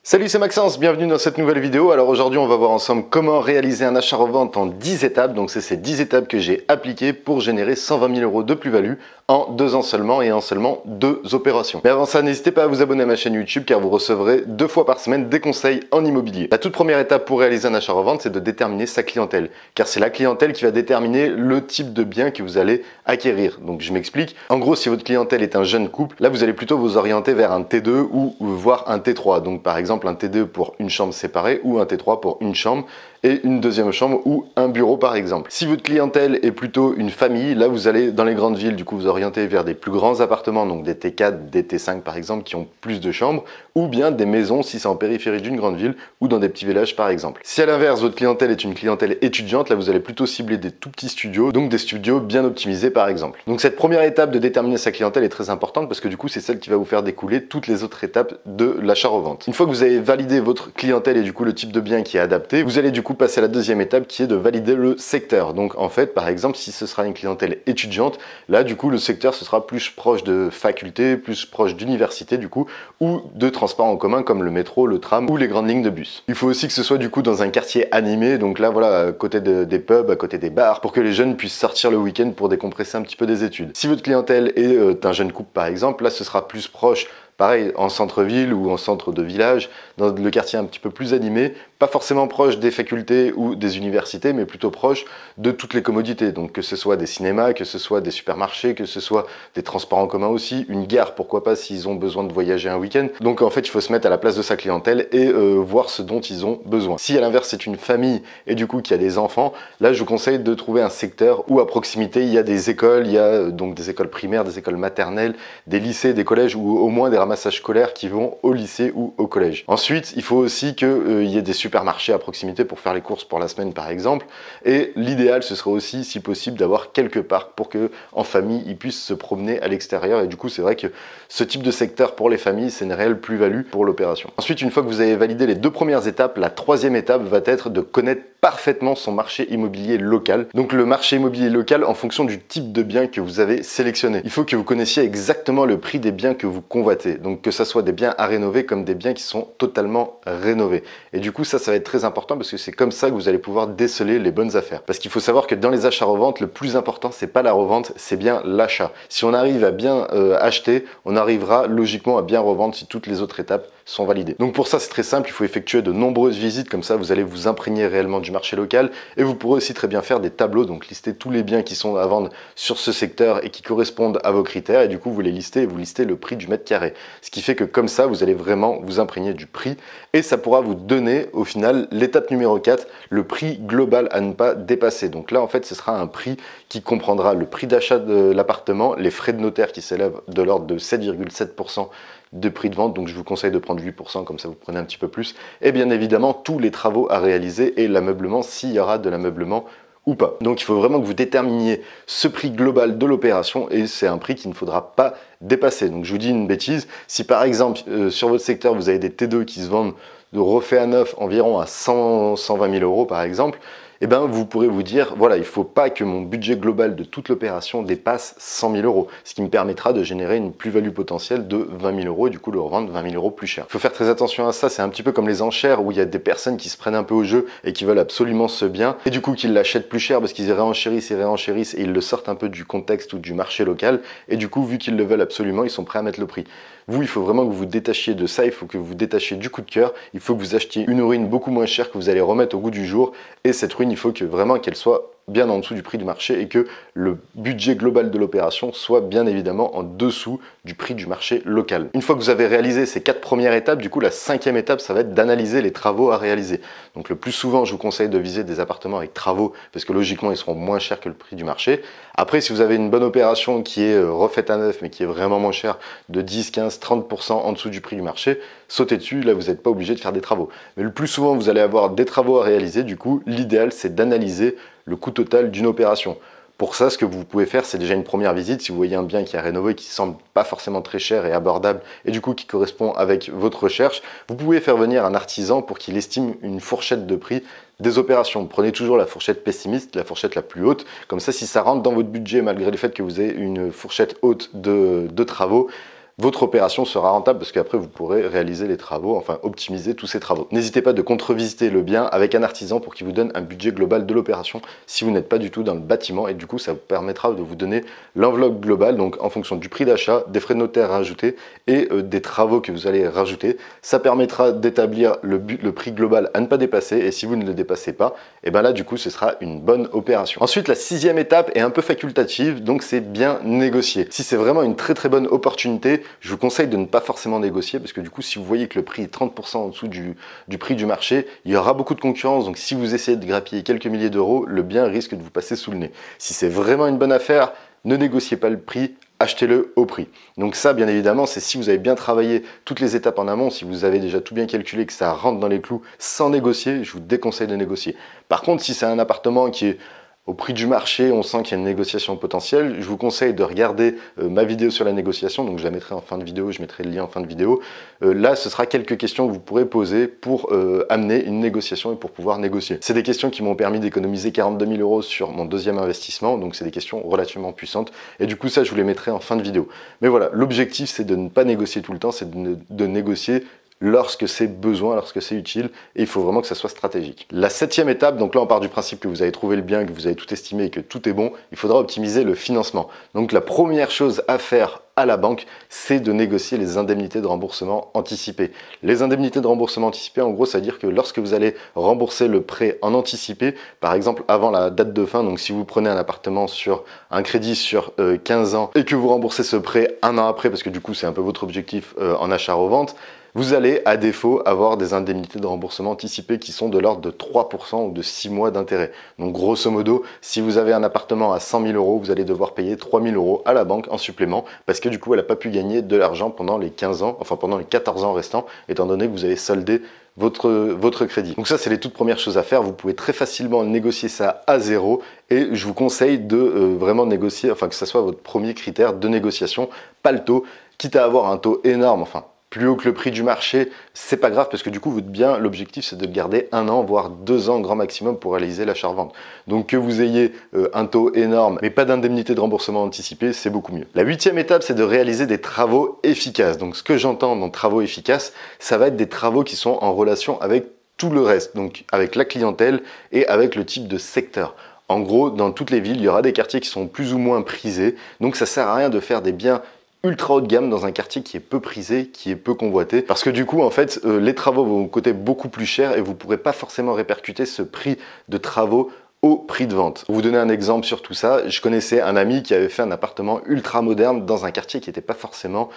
Salut, c'est Maxence, bienvenue dans cette nouvelle vidéo. Alors aujourd'hui on va voir ensemble comment réaliser un achat-revente en 10 étapes. Donc c'est ces 10 étapes que j'ai appliquées pour générer 120 000 € de plus-value en 2 ans seulement et en seulement 2 opérations. Mais avant ça, n'hésitez pas à vous abonner à ma chaîne YouTube car vous recevrez 2 fois par semaine des conseils en immobilier. La toute première étape pour réaliser un achat-revente, c'est de déterminer sa clientèle. Car c'est la clientèle qui va déterminer le type de bien que vous allez acquérir. Donc je m'explique. En gros, si votre clientèle est un jeune couple, là vous allez plutôt vous orienter vers un T2 ou voire un T3. Donc par exemple un T2 pour une chambre séparée ou un T3 pour une chambre et une deuxième chambre ou un bureau par exemple. Si votre clientèle est plutôt une famille, là vous allez dans les grandes villes, du coup vous orientez vers des plus grands appartements, donc des T4, des T5 par exemple qui ont plus de chambres, ou bien des maisons si c'est en périphérie d'une grande ville ou dans des petits villages par exemple. Si à l'inverse votre clientèle est une clientèle étudiante, là vous allez plutôt cibler des tout petits studios, donc des studios bien optimisés par exemple. Donc cette première étape de déterminer sa clientèle est très importante parce que du coup c'est celle qui va vous faire découler toutes les autres étapes de l'achat-revente. Une fois que vous avez validé votre clientèle et du coup le type de bien qui est adapté, vous allez du coup passer à la deuxième étape qui est de valider le secteur. Donc en fait par exemple si ce sera une clientèle étudiante, là du coup le secteur ce sera plus proche de faculté, plus proche d'université du coup, ou de transports en commun comme le métro, le tram ou les grandes lignes de bus. Il faut aussi que ce soit du coup dans un quartier animé, donc là voilà à côté des pubs, à côté des bars, pour que les jeunes puissent sortir le week-end pour décompresser un petit peu des études. Si votre clientèle est un jeune couple par exemple, là ce sera plus proche pareil, en centre-ville ou en centre de village, dans le quartier un petit peu plus animé, pas forcément proche des facultés ou des universités, mais plutôt proche de toutes les commodités. Donc que ce soit des cinémas, que ce soit des supermarchés, que ce soit des transports en commun aussi, une gare, pourquoi pas s'ils ont besoin de voyager un week-end. Donc en fait, il faut se mettre à la place de sa clientèle et voir ce dont ils ont besoin. Si à l'inverse, c'est une famille et du coup qu'il y a des enfants, là je vous conseille de trouver un secteur où à proximité, il y a des écoles, il y a donc des écoles primaires, des écoles maternelles, des lycées, des collèges ou au moins des ramassages scolaires qui vont au lycée ou au collège. Ensuite, il faut aussi qu'il y ait des supermarchés à proximité pour faire les courses pour la semaine par exemple. Et l'idéal, ce serait aussi, si possible, d'avoir quelques parcs pour que en famille, ils puissent se promener à l'extérieur. Et du coup, c'est vrai que ce type de secteur pour les familles, c'est une réelle plus-value pour l'opération. Ensuite, une fois que vous avez validé les 2 premières étapes, la 3e étape va être de connaître parfaitement son marché immobilier local. Donc le marché immobilier local en fonction du type de bien que vous avez sélectionné. Il faut que vous connaissiez exactement le prix des biens que vous convoitez. Donc que ça soit des biens à rénover comme des biens qui sont totalement rénovés. Et du coup ça va être très important parce que c'est comme ça que vous allez pouvoir déceler les bonnes affaires. Parce qu'il faut savoir que dans les achats-reventes, le plus important c'est pas la revente, c'est bien l'achat. Si on arrive à bien acheter, on arrivera logiquement à bien revendre si toutes les autres étapes sont validées. Donc pour ça c'est très simple, il faut effectuer de nombreuses visites, comme ça vous allez vous imprégner réellement du marché local et vous pourrez aussi très bien faire des tableaux, donc lister tous les biens qui sont à vendre sur ce secteur et qui correspondent à vos critères et du coup vous les listez et vous listez le prix du mètre carré. Ce qui fait que comme ça vous allez vraiment vous imprégner du prix et ça pourra vous donner au final l'étape numéro 4, le prix global à ne pas dépasser. Donc là en fait ce sera un prix qui comprendra le prix d'achat de l'appartement, les frais de notaire qui s'élèvent de l'ordre de 7,7% de prix de vente, donc je vous conseille de prendre 8%, comme ça vous prenez un petit peu plus, et bien évidemment tous les travaux à réaliser et l'ameublement s'il y aura de l'ameublement ou pas. Donc il faut vraiment que vous déterminiez ce prix global de l'opération et c'est un prix qu'il ne faudra pas dépasser. Donc je vous dis une bêtise, si par exemple sur votre secteur vous avez des T2 qui se vendent de refait à neuf environ à 120 000 € par exemple, eh ben, vous pourrez vous dire, voilà, il ne faut pas que mon budget global de toute l'opération dépasse 100 000 €, ce qui me permettra de générer une plus-value potentielle de 20 000 € et du coup de revendre 20 000 € plus cher. Il faut faire très attention à ça, c'est un petit peu comme les enchères où il y a des personnes qui se prennent un peu au jeu et qui veulent absolument ce bien et du coup qu'ils l'achètent plus cher parce qu'ils réenchérissent et ils le sortent un peu du contexte ou du marché local et du coup vu qu'ils le veulent absolument, ils sont prêts à mettre le prix. Vous, il faut vraiment que vous vous détachiez de ça, il faut que vous vous détachiez du coup de cœur, il faut que vous achetiez une ruine beaucoup moins chère que vous allez remettre au goût du jour et cette ruine, il faut que vraiment qu'elle soit bien en dessous du prix du marché et que le budget global de l'opération soit bien évidemment en dessous du prix du marché local. Une fois que vous avez réalisé ces 4 premières étapes, du coup la 5e étape ça va être d'analyser les travaux à réaliser. Donc le plus souvent je vous conseille de viser des appartements avec travaux parce que logiquement ils seront moins chers que le prix du marché. Après si vous avez une bonne opération qui est refaite à neuf mais qui est vraiment moins chère de 10, 15, 30% en dessous du prix du marché, sautez dessus, là vous n'êtes pas obligé de faire des travaux. Mais le plus souvent vous allez avoir des travaux à réaliser, du coup l'idéal c'est d'analyser le coût total d'une opération. Pour ça, ce que vous pouvez faire, c'est déjà une première visite. Si vous voyez un bien qui est rénové, qui semble pas forcément très cher et abordable, et du coup qui correspond avec votre recherche, vous pouvez faire venir un artisan pour qu'il estime une fourchette de prix des opérations. Prenez toujours la fourchette pessimiste, la fourchette la plus haute. Comme ça, si ça rentre dans votre budget, malgré le fait que vous ayez une fourchette haute de travaux, votre opération sera rentable parce qu'après vous pourrez réaliser les travaux, enfin optimiser tous ces travaux. N'hésitez pas de contre-visiter le bien avec un artisan pour qu'il vous donne un budget global de l'opération si vous n'êtes pas du tout dans le bâtiment, et du coup ça vous permettra de vous donner l'enveloppe globale, donc en fonction du prix d'achat, des frais de notaire rajoutés et des travaux que vous allez rajouter. Ça permettra d'établir le prix global à ne pas dépasser, et si vous ne le dépassez pas, et bien là du coup ce sera une bonne opération. Ensuite, la 6e étape est un peu facultative, donc c'est bien négocier. Si c'est vraiment une très bonne opportunité, je vous conseille de ne pas forcément négocier, parce que du coup si vous voyez que le prix est 30% en dessous du prix du marché, il y aura beaucoup de concurrence, donc si vous essayez de grappiller quelques milliers d'euros, le bien risque de vous passer sous le nez. Si c'est vraiment une bonne affaire, ne négociez pas le prix, achetez-le au prix. Donc ça, bien évidemment, c'est si vous avez bien travaillé toutes les étapes en amont, si vous avez déjà tout bien calculé, que ça rentre dans les clous sans négocier, je vous déconseille de négocier. Par contre, si c'est un appartement qui est au prix du marché, on sent qu'il y a une négociation potentielle, je vous conseille de regarder ma vidéo sur la négociation, donc je la mettrai en fin de vidéo, je mettrai le lien en fin de vidéo. Là, ce sera quelques questions que vous pourrez poser pour amener une négociation et pour pouvoir négocier. C'est des questions qui m'ont permis d'économiser 42 000 euros sur mon deuxième investissement, donc c'est des questions relativement puissantes, et du coup ça, je vous les mettrai en fin de vidéo. Mais voilà, l'objectif, c'est de ne pas négocier tout le temps, c'est de négocier lorsque c'est besoin, lorsque c'est utile, et il faut vraiment que ça soit stratégique. La 7e étape, donc là on part du principe que vous avez trouvé le bien, que vous avez tout estimé et que tout est bon, il faudra optimiser le financement. Donc la première chose à faire à la banque, c'est de négocier les indemnités de remboursement anticipées. Les indemnités de remboursement anticipées, en gros, ça veut dire que lorsque vous allez rembourser le prêt en anticipé, par exemple avant la date de fin, donc si vous prenez un appartement sur un crédit sur 15 ans et que vous remboursez ce prêt un an après, parce que du coup c'est un peu votre objectif en achat-revente, vous allez à défaut avoir des indemnités de remboursement anticipées qui sont de l'ordre de 3% ou de 6 mois d'intérêt. Donc grosso modo, si vous avez un appartement à 100 000 euros, vous allez devoir payer 3 000 euros à la banque en supplément parce que du coup elle n'a pas pu gagner de l'argent pendant les 15 ans, enfin pendant les 14 ans restants, étant donné que vous avez soldé votre crédit. Donc ça, c'est les toutes premières choses à faire. Vous pouvez très facilement négocier ça à zéro, et je vous conseille de vraiment négocier, enfin que ça soit votre premier critère de négociation, pas le taux, quitte à avoir un taux énorme, enfin plus haut que le prix du marché, c'est pas grave parce que du coup votre bien, l'objectif c'est de le garder 1 an voire 2 ans grand maximum pour réaliser l'achat-revente. Donc que vous ayez un taux énorme mais pas d'indemnité de remboursement anticipé, c'est beaucoup mieux. La 8e étape, c'est de réaliser des travaux efficaces. Donc ce que j'entends dans travaux efficaces, ça va être des travaux qui sont en relation avec tout le reste, donc avec la clientèle et avec le type de secteur. En gros, dans toutes les villes, il y aura des quartiers qui sont plus ou moins prisés, donc ça sert à rien de faire des biens ultra haut de gamme dans un quartier qui est peu prisé, qui est peu convoité, parce que du coup en fait les travaux vont vous coûter beaucoup plus cher et vous ne pourrez pas forcément répercuter ce prix de travaux au prix de vente. Pour vous donner un exemple sur tout ça, je connaissais un ami qui avait fait un appartement ultra moderne dans un quartier qui n'était pas forcément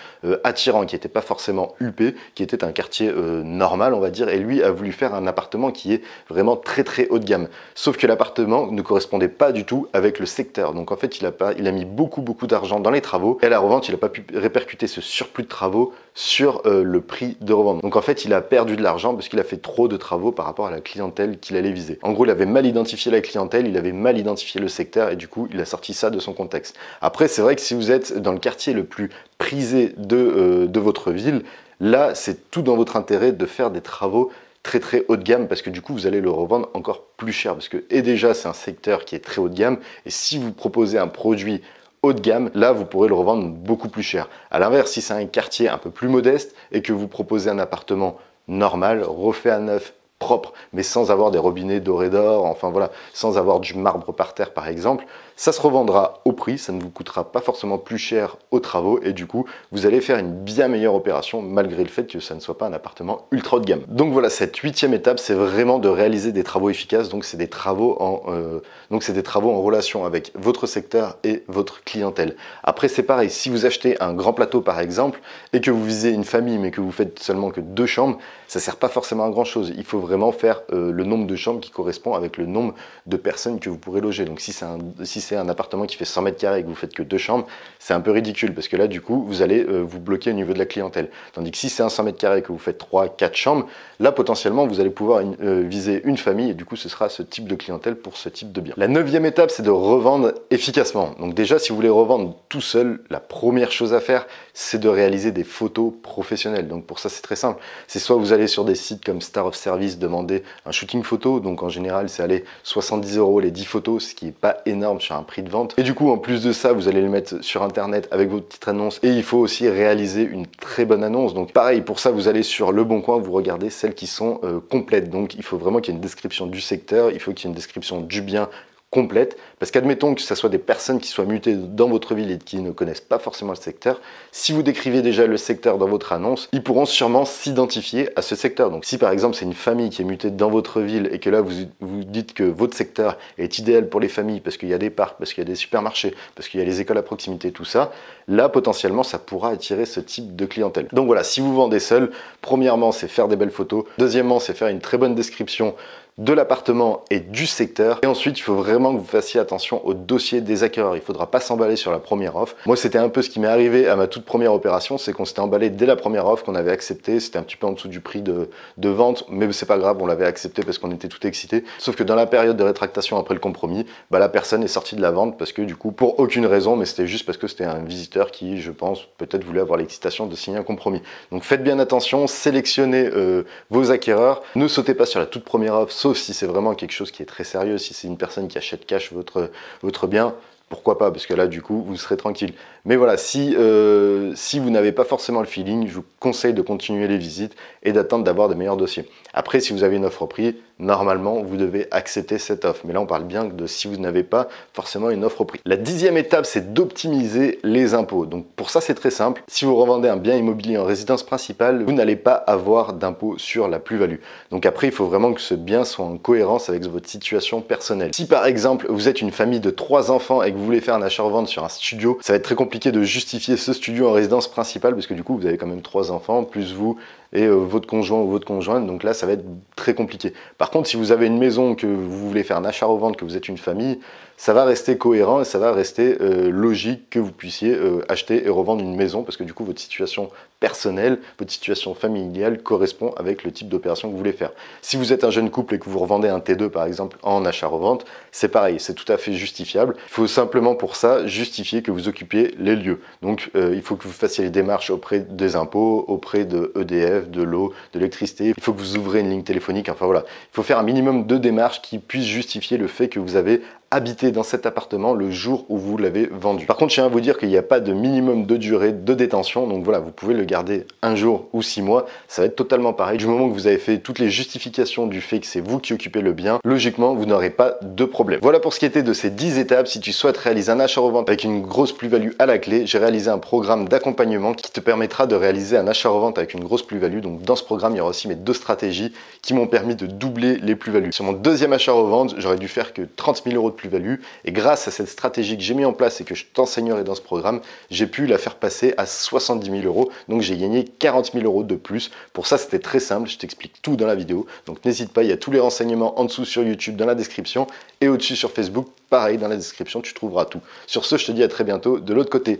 attirant, qui n'était pas forcément huppé, qui était un quartier normal on va dire, et lui a voulu faire un appartement qui est vraiment très haut de gamme. Sauf que l'appartement ne correspondait pas du tout avec le secteur, donc en fait il a mis beaucoup d'argent dans les travaux, et à la revente il n'a pas pu répercuter ce surplus de travaux sur le prix de revente. Donc en fait il a perdu de l'argent parce qu'il a fait trop de travaux par rapport à la clientèle qu'il allait viser. En gros il avait mal identifié la clientèle, il avait mal identifié le secteur et du coup il a sorti ça de son contexte. Après c'est vrai que si vous êtes dans le quartier le plus prisé de votre ville, là c'est tout dans votre intérêt de faire des travaux très haut de gamme parce que du coup vous allez le revendre encore plus cher parce que et déjà c'est un secteur qui est très haut de gamme, et si vous proposez un produit haut de gamme, là vous pourrez le revendre beaucoup plus cher. À l'inverse, si c'est un quartier un peu plus modeste et que vous proposez un appartement normal, refait à neuf, propre, mais sans avoir des robinets dorés d'or, enfin voilà, sans avoir du marbre par terre par exemple, ça se revendra au prix, ça ne vous coûtera pas forcément plus cher aux travaux, et du coup vous allez faire une bien meilleure opération malgré le fait que ça ne soit pas un appartement ultra haut de gamme. Donc voilà, cette 8e étape, c'est vraiment de réaliser des travaux efficaces, donc c'est des travaux en relation avec votre secteur et votre clientèle. Après c'est pareil, si vous achetez un grand plateau par exemple et que vous visez une famille mais que vous faites seulement que 2 chambres, ça sert pas forcément à grand chose. Il faut vraiment faire le nombre de chambres qui correspond avec le nombre de personnes que vous pourrez loger. Donc si c'est un appartement qui fait 100 mètres carrés et que vous faites que 2 chambres, c'est un peu ridicule parce que là du coup vous allez vous bloquer au niveau de la clientèle. Tandis que si c'est un 100 mètres carrés et que vous faites 3-4 chambres, là potentiellement vous allez pouvoir viser une famille, et du coup ce sera ce type de clientèle pour ce type de bien. La 9e étape, c'est de revendre efficacement. Donc déjà si vous voulez revendre tout seul, la première chose à faire, c'est de réaliser des photos professionnelles. Donc pour ça, c'est très simple. C'est soit vous allez sur des sites comme Star of Service demander un shooting photo, donc en général, c'est aller 70 € les 10 photos, ce qui n'est pas énorme sur un prix de vente. Et du coup, en plus de ça, vous allez le mettre sur Internet avec votre petite annonce et il faut aussi réaliser une très bonne annonce. Donc pareil, pour ça, vous allez sur Le Bon Coin, vous regardez celles qui sont complètes. Donc il faut vraiment qu'il y ait une description du secteur, il faut qu'il y ait une description du bien complète, parce qu'admettons que ce soit des personnes qui soient mutées dans votre ville et qui ne connaissent pas forcément le secteur, si vous décrivez déjà le secteur dans votre annonce, ils pourront sûrement s'identifier à ce secteur. Donc si par exemple c'est une famille qui est mutée dans votre ville et que là vous dites que votre secteur est idéal pour les familles parce qu'il y a des parcs, parce qu'il y a des supermarchés, parce qu'il y a les écoles à proximité, tout ça, là potentiellement ça pourra attirer ce type de clientèle. Donc voilà, si vous vendez seul, premièrement c'est faire des belles photos, deuxièmement c'est faire une très bonne description de l'appartement et du secteur. Et ensuite, il faut vraiment que vous fassiez attention au dossier des acquéreurs. Il ne faudra pas s'emballer sur la première offre. Moi, c'était un peu ce qui m'est arrivé à ma toute première opération, c'est qu'on s'était emballé dès la première offre qu'on avait accepté. C'était un petit peu en dessous du prix de vente, mais c'est pas grave, on l'avait accepté parce qu'on était tout excité. Sauf que dans la période de rétractation après le compromis, la personne est sortie de la vente parce que du coup, pour aucune raison, mais c'était juste parce que c'était un visiteur qui, je pense, peut-être voulait avoir l'excitation de signer un compromis. Donc faites bien attention, sélectionnez vos acquéreurs. Ne sautez pas sur la toute première offre, sauf si c'est vraiment quelque chose qui est très sérieux, si c'est une personne qui achète cash votre bien, pourquoi pas, parce que là du coup vous serez tranquille. Mais voilà, si vous n'avez pas forcément le feeling, je vous conseille de continuer les visites et d'attendre d'avoir de meilleurs dossiers. Après, si vous avez une offre au prix, normalement vous devez accepter cette offre. Mais là on parle bien de si vous n'avez pas forcément une offre au prix. La 10e étape, c'est d'optimiser les impôts. Donc pour ça c'est très simple. Si vous revendez un bien immobilier en résidence principale, vous n'allez pas avoir d'impôt sur la plus-value. Donc après, il faut vraiment que ce bien soit en cohérence avec votre situation personnelle. Si par exemple vous êtes une famille de 3 enfants et que vous voulez faire un achat-revente sur un studio, ça va être très compliqué de justifier ce studio en résidence principale parce que du coup vous avez quand même 3 enfants plus vous et votre conjoint ou votre conjointe, donc là ça va être très compliqué. Par contre, si vous avez une maison, que vous voulez faire un achat-revente, que vous êtes une famille, ça va rester cohérent et ça va rester logique que vous puissiez acheter et revendre une maison parce que du coup votre situation personnelle, votre situation familiale correspond avec le type d'opération que vous voulez faire. Si vous êtes un jeune couple et que vous revendez un T2 par exemple en achat-revente, c'est pareil, c'est tout à fait justifiable. Il faut simplement pour ça justifier que vous occupiez les lieux. Donc il faut que vous fassiez les démarches auprès des impôts, auprès de EDF, de l'eau, de l'électricité. Il faut que vous ouvrez une ligne téléphonique, enfin voilà. Il faut faire un minimum de démarches qui puissent justifier le fait que vous avez habiter dans cet appartement le jour où vous l'avez vendu. Par contre, je tiens à vous dire qu'il n'y a pas de minimum de durée de détention, donc voilà, vous pouvez le garder un jour ou 6 mois, ça va être totalement pareil. Du moment que vous avez fait toutes les justifications du fait que c'est vous qui occupez le bien, logiquement, vous n'aurez pas de problème. Voilà pour ce qui était de ces 10 étapes. Si tu souhaites réaliser un achat-revente avec une grosse plus-value à la clé, j'ai réalisé un programme d'accompagnement qui te permettra de réaliser un achat-revente avec une grosse plus-value. Donc dans ce programme, il y aura aussi mes 2 stratégies qui m'ont permis de doubler les plus-values. Sur mon deuxième achat-revente, j'aurais dû faire que 30 000 € de plus-value. Et grâce à cette stratégie que j'ai mis en place et que je t'enseignerai dans ce programme, j'ai pu la faire passer à 70 000 €. Donc j'ai gagné 40 000 € de plus. Pour ça, c'était très simple. Je t'explique tout dans la vidéo. Donc n'hésite pas, il y a tous les renseignements en dessous sur YouTube, dans la description. Et au-dessus sur Facebook, pareil, dans la description, tu trouveras tout. Sur ce, je te dis à très bientôt de l'autre côté.